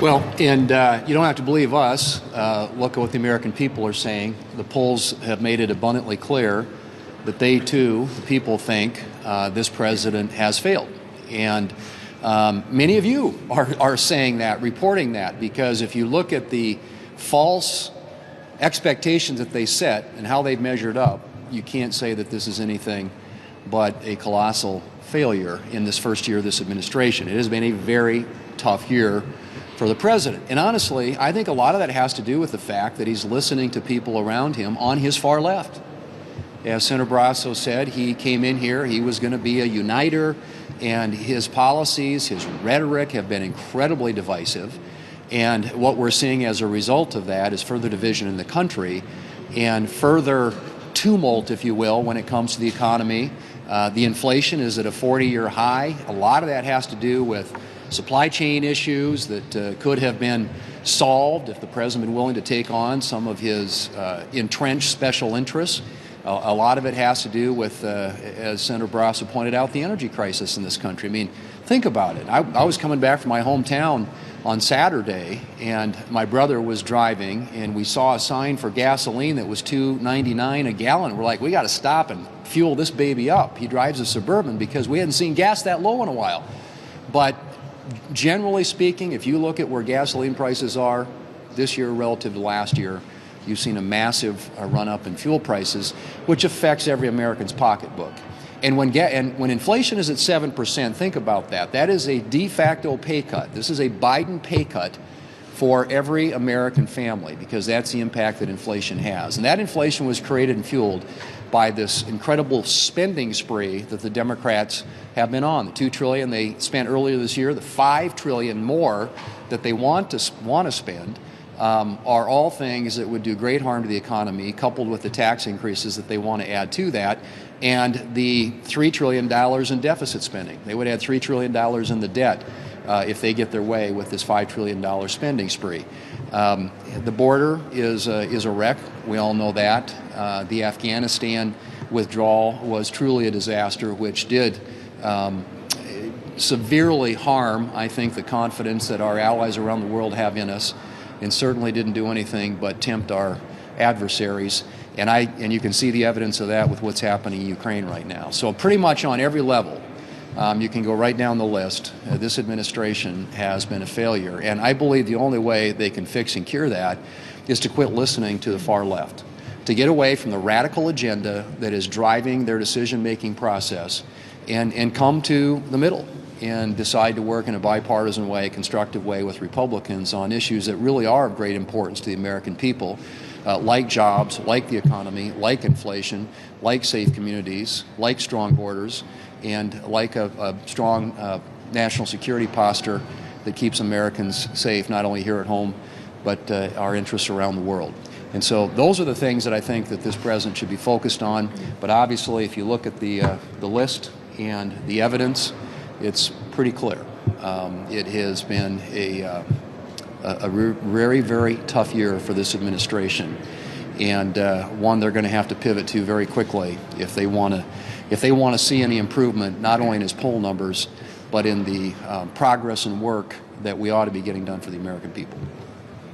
Well, and you don't have to believe us. Look at what the American people are saying. The polls have made it abundantly clear that they, too, the people, think this president has failed. And many of you are saying that, reporting that, because if you look at the false expectations that they set and how they've measured up, you can't say that this is anything but a colossal failure in this first year of this administration. It has been a very tough year for the president. And honestly, I think a lot of that has to do with the fact that he's listening to people around him on his far left. As Senator Barrasso said, he came in here, he was going to be a uniter, and his policies, his rhetoric have been incredibly divisive. And what we're seeing as a result of that is further division in the country and further tumult, if you will, when it comes to the economy. The inflation is at a 40-year high. A lot of that has to do with supply chain issues that could have been solved if the president had been willing to take on some of his entrenched special interests. A lot of it has to do with, as Senator Barrasso pointed out, the energy crisis in this country. I mean, think about it. I was coming back from my hometown on Saturday, and my brother was driving, and we saw a sign for gasoline that was $2.99 a gallon. We're like, we got to stop and fuel this baby up. He drives a Suburban because we hadn't seen gas that low in a while. But generally speaking, if you look at where gasoline prices are this year relative to last year, you've seen a massive run-up in fuel prices, which affects every American's pocketbook. And when inflation is at 7%, think about that. That is a de facto pay cut. This is a Biden pay cut for every American family, because that's the impact that inflation has. And that inflation was created and fueled by this incredible spending spree that the Democrats have been on. The $2 trillion they spent earlier this year, the $5 trillion more that they want to spend, are all things that would do great harm to the economy, coupled with the tax increases that they want to add to that, and the $3 trillion in deficit spending. They would add $3 trillion in the debt if they get their way with this $5 trillion spending spree. The border is a wreck. We all know that. The Afghanistan withdrawal was truly a disaster, which did severely harm, I think, the confidence that our allies around the world have in us, and certainly didn't do anything but tempt our adversaries. And you can see the evidence of that with what's happening in Ukraine right now. So pretty much on every level, you can go right down the list. This administration has been a failure. And I believe the only way they can fix and cure that is to quit listening to the far left, to get away from the radical agenda that is driving their decision-making process and come to the middle and decide to work in a bipartisan way, constructive way with Republicans on issues that really are of great importance to the American people, like jobs, like the economy, like inflation, like safe communities, like strong borders, and like a strong national security posture that keeps Americans safe, not only here at home, but our interests around the world. And so those are the things that I think that this president should be focused on. But obviously, if you look at the list and the evidence, it's pretty clear. It has been a very, very tough year for this administration, and one they're going to have to pivot to very quickly if they want to see any improvement, not only in his poll numbers, but in the progress and work that we ought to be getting done for the American people.